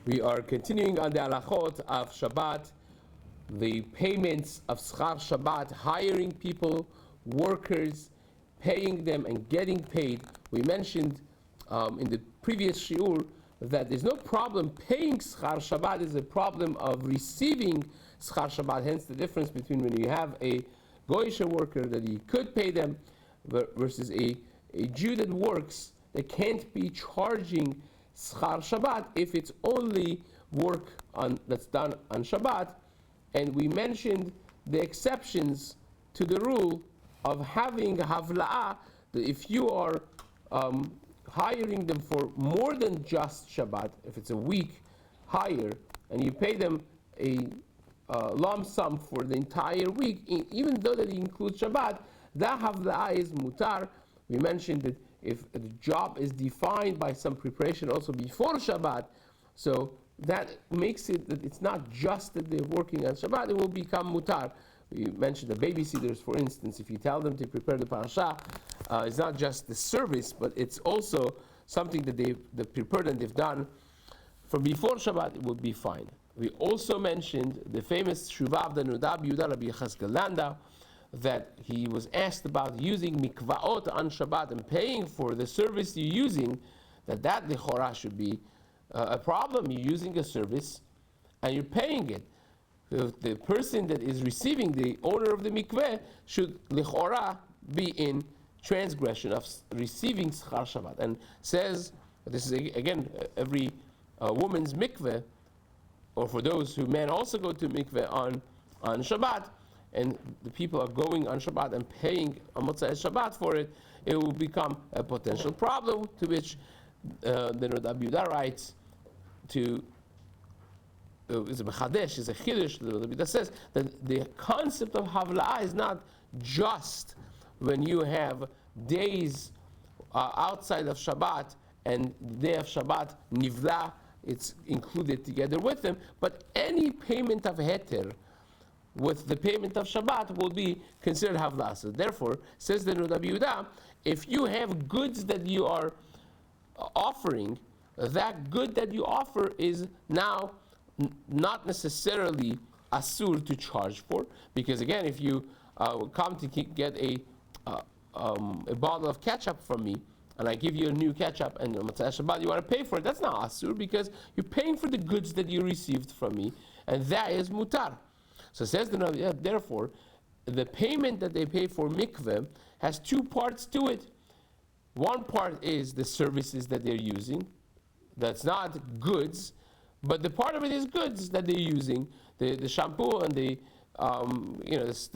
We are continuing on the halachot of Shabbat, the payments of schar Shabbat, hiring people, workers, paying them and getting paid. We mentioned in the previous shiur that there's no problem paying schar Shabbat, is a problem of receiving schar Shabbat. Hence the difference between when you have a goyish worker that you could pay them versus a Jew that works that can't be charging schar Shabbat if it's only work that's done on Shabbat. And we mentioned the exceptions to the rule of having havla'ah, that if you are hiring them for more than just Shabbat, if it's a week hire, and you pay them a lump sum for the entire week, even though that includes Shabbat, that havla'ah is mutar. We mentioned that if the job is defined by some preparation also before Shabbat, so that makes it that it's not just that they're working on Shabbat, it will become mutar. We mentioned the babysitters, for instance. If you tell them to prepare the parasha, it's not just the service, but it's also something that they've prepared and they've done from before Shabbat, it will be fine. We also mentioned the famous Shuvah of the Nudab Yudah Rabbi Yechazkel Landau, that he was asked about using mikvaot on Shabbat and paying for the service you're using, that lichora should be a problem. You're using a service and you're paying it. The person that is receiving, the owner of the mikveh, should lichora be in transgression of receiving schar Shabbat. And says, this is again every woman's mikveh, or for those who men also go to mikveh on Shabbat, and the people are going on Shabbat and paying on Motzei Shabbat for it, it will become a potential problem, to which the Rabbi Yehuda writes to, is a Mechadesh, is a Chiddush, the Rabbi Yehuda says that the concept of Havla'ah is not just when you have days outside of Shabbat and the day of Shabbat, Nivla, it's included together with them, but any payment of Heter with the payment of Shabbat will be considered havla. So therefore, says the Rabbi Yehuda, if you have goods that you are offering, that good that you offer is now not necessarily asur to charge for, because again, if you come to get a bottle of ketchup from me, and I give you a new ketchup, and on Motzei Shabbat you want to pay for it, that's not asur, because you're paying for the goods that you received from me, and that is mutar. So says the Rabbi, therefore, the payment that they pay for mikveh has two parts to it. One part is the services that they're using. That's not goods, but the part of it is goods that they're using. The shampoo and the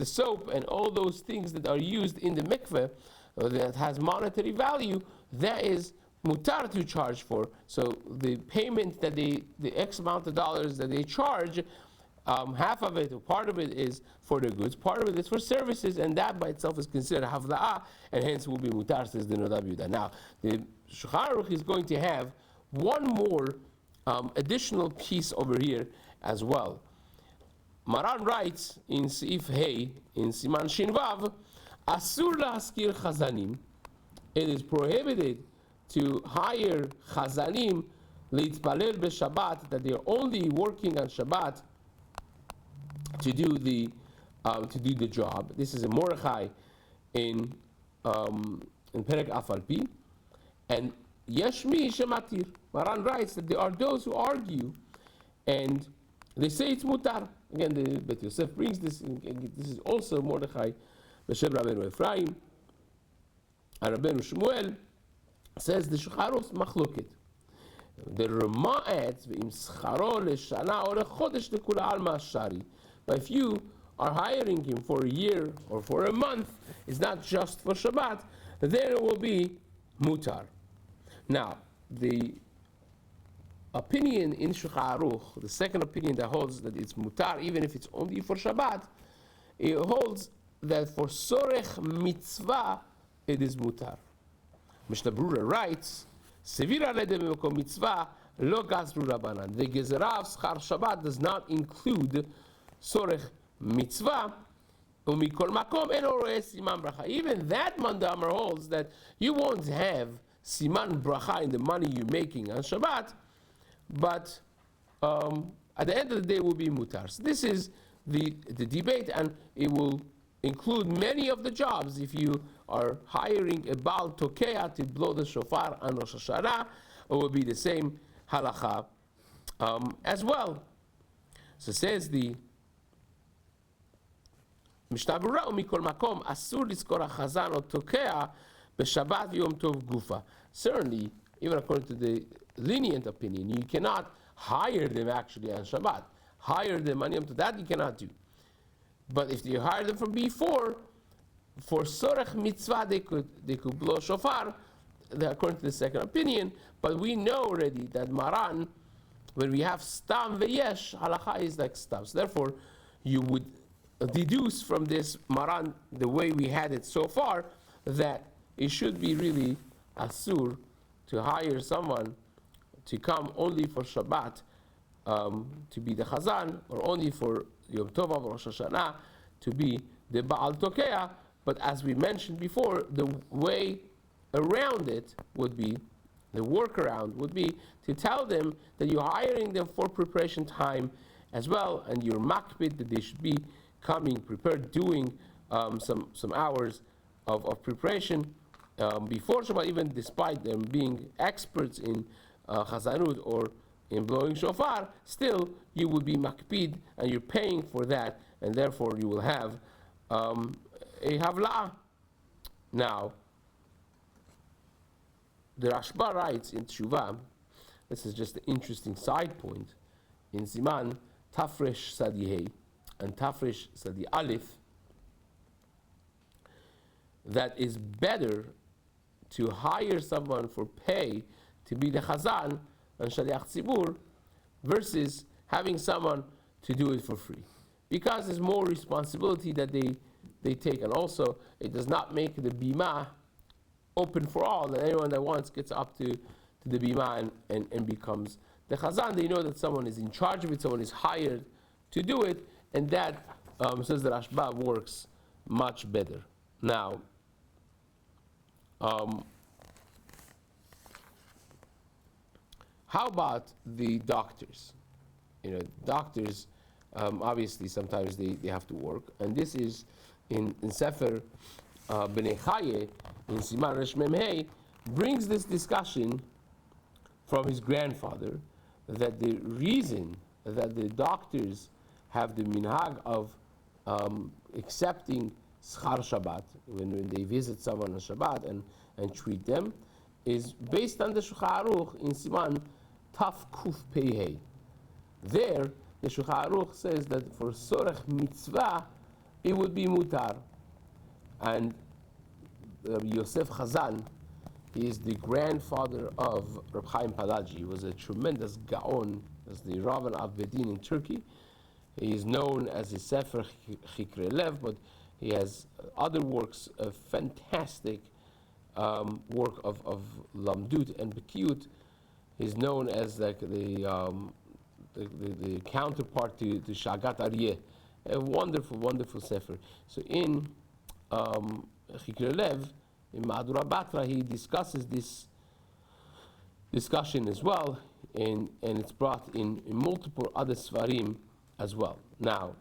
soap and all those things that are used in the mikveh that has monetary value, that is mutar to charge for. So the payment that the X amount of dollars that they charge, half of it, or part of it, is for the goods, part of it is for services, and that by itself is considered havla'ah, and hence will be mutar, says the Rabbi Yehuda. Now, the Shulchan Aruch is going to have one more additional piece over here as well. Maran writes in Seif Hey, in Siman Shin Vav, Asur la'askir chazanim, it is prohibited to hire chazanim leitpalel b'Shabbat, that they are only working on Shabbat to do the job. This is a Mordechai in Perek Afalpi, and Yeshmi Shematir. Maran writes that there are those who argue, and they say it's mutar. Again, the Bet Yosef brings this. This is also Mordechai B'Shem Rabbeinu Ephraim, and Rabbeinu Shmuel says the Shulchan Aruch machloket. The Rama adds v'im scharo leshana or lechodesh lekula alma shari. But if you are hiring him for a year or for a month, it's not just for Shabbat, then it will be mutar. Now, the opinion in Shulchan Aruch, the second opinion that holds that it's mutar, even if it's only for Shabbat, it holds that for sorech mitzvah, it is mutar. Mishnah Berurah writes, Sevira ledem b'makom mitzvah lo gazru rabanan. The gezerah of schar Shabbat does not include sorech mitzvah, umikol makom eno roeh siman bracha. Even that mandamar holds that you won't have siman bracha in the money you're making on Shabbat, but at the end of the day will be mutar. So this is the debate, and it will include many of the jobs. If you are hiring a Baal Tokea to blow the shofar on Rosh Hashanah, it will be the same halacha as well. So says the Mishnah Berurah, Mikol Makom, Asur Liskor HaChazan or Tokea B'Shabbat Yom Tov Gufa. Certainly, even according to the lenient opinion, you cannot hire them actually on Shabbat. Hire them on Yom Tov, that you cannot do. But if you hire them from before, for Sorech Mitzvah, they could blow shofar, according to the second opinion. But we know already that Maran, when we have Stam Veyesh, halacha is like Stam. So therefore, you would deduce from this Maran, the way we had it so far, that it should be really Asur to hire someone to come only for Shabbat, to be the Chazan, or only for Yom Tov or Rosh Hashanah to be the Baal Tokea. But as we mentioned before, the way around it would be, the workaround would be to tell them that you're hiring them for preparation time as well, and you're makbid that they should be coming prepared, doing some hours of preparation before Shabbat, even despite them being experts in Chazanut or in blowing shofar. Still you will be makbid, and you're paying for that, and therefore you will have a havla'ah. Now, the Rashba writes in Tshuva, this is just an interesting side point, in Siman Tafresh Sadi Hey and Tafresh Sadi Aleph, that is better to hire someone for pay to be the Chazan and Shaliach Tzibur versus having someone to do it for free, because there's more responsibility that they take, and also it does not make the bima open for all, that anyone that wants gets up to the bima and becomes the Chazan. They know that someone is in charge of it, someone is hired to do it, and that, says the Rashba, works much better. Now, how about the doctors? Doctors, obviously sometimes they have to work, and this is in Sefer Bnei Chaye, in Siman Resh Mem Hey, brings this discussion from his grandfather, that the reason that the doctors have the minhag of accepting schar Shabbat, when they visit someone on Shabbat and treat them, is based on the Shulchan Aruch in Siman Taf Kuf Pei Hey. There, the Shulchan Aruch says that for Sorech Mitzvah, it would be mutar. And Yosef Chazan, he is the grandfather of Reb Chaim Palaji. He was a tremendous gaon, as the Ravan Abedin in Turkey. He is known as a Sefer Chikre Lev, but he has other works, a fantastic work of Lamdut and Bekiut. He's known as like the counterpart to Shagat Aryeh, a wonderful, wonderful Sefer. So in Chikre Lev, in Madura Batra, he discusses this discussion as well, and it's brought in multiple other Svarim as well. Now,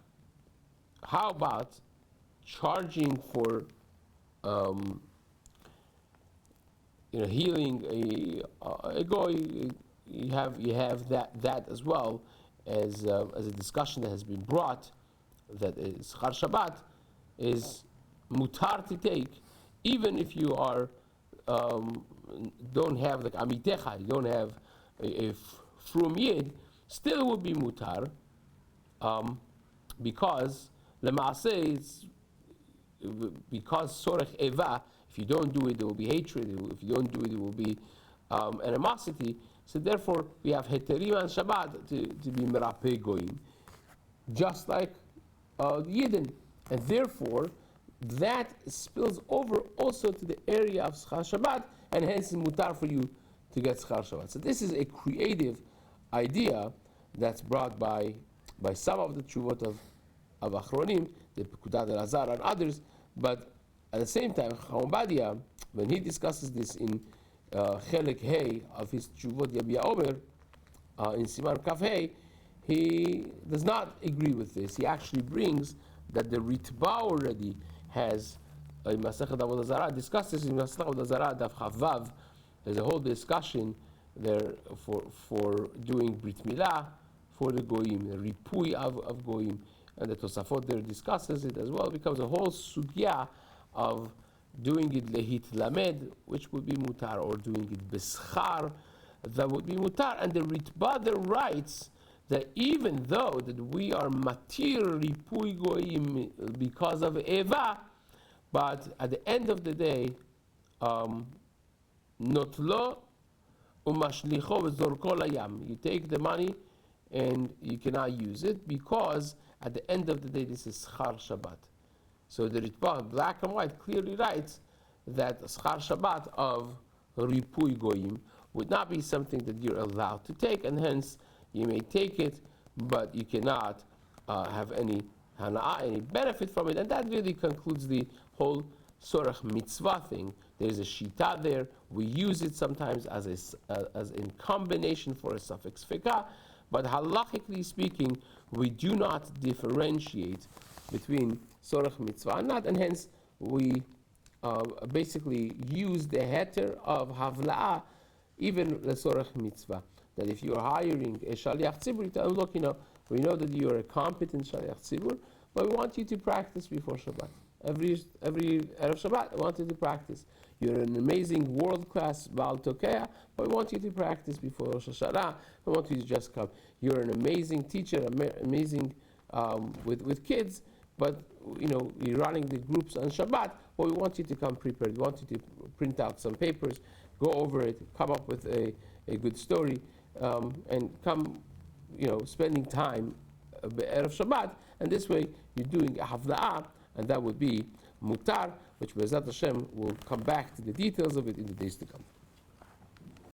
how about charging for healing a goy? You have that as well as a discussion that has been brought, that Schar Shabbat is mutar to take, even if you are don't have like amitecha, you don't have a frum yid, still will be mutar, because lemaaseh, because sorech eva, if you don't do it, there will be hatred. If you don't do it, there will be animosity. So therefore, we have heterim on Shabbat to be merapeh goyim, just like Yidden, and therefore that spills over also to the area of Schar Shabbat, and hence it's mutar for you to get Schar Shabbat. So this is a creative idea that's brought by some of the tshuvot of Achronim, the Pekudat al-Azhar and others, but at the same time, Chacham Obadia, when he discusses this in Chelek Hey of his tshuvot Yabia Omer, in Siman Kaf Hey, he does not agree with this. He actually brings that the Ritba already has, Masechet Avodah Zarah discusses in Masechet Avodah Zarah Daf Chavav. There's a whole discussion there for doing Brit Milah for the Goyim, the Ripui of Goyim, and the Tosafot there discusses it as well. It becomes a whole sugya of doing it lehit lamed, which would be mutar, or doing it beschar, that would be mutar. And the Ritba there writes that even though that we are matir ripui goyim because of eva, but at the end of the day, notlo umashlicho v'zorko layam. You take the money and you cannot use it because at the end of the day this is schar Shabbat. So the Ritba, black and white, clearly writes that schar Shabbat of ripui goyim would not be something that you're allowed to take, and hence you may take it, but you cannot have any hana'ah, any benefit from it. And that really concludes the whole sorach mitzvah thing. There's a shita there. We use it sometimes as in combination for a suffix fikah, but halachically speaking, we do not differentiate between sorach mitzvah and not, and hence we basically use the heter of havla'ah, even the sorach mitzvah. That if you're hiring a shaliach tzibur, you tell them, look, we know that you're a competent shaliach tzibur, but we want you to practice before Shabbat. Every Erev Shabbat, I want you to practice. You're an amazing world-class Baal Tokea, but we want you to practice before Rosh Hashanah. I want you to just come. You're an amazing teacher, amazing with kids, but you're running the groups on Shabbat, but we want you to come prepared. We want you to print out some papers, go over it, come up with a good story, and come, spending time Erev Shabbat, and this way you're doing havla'ah, and that would be mutar, which Be'ezrat Hashem will come back to the details of it in the days to come.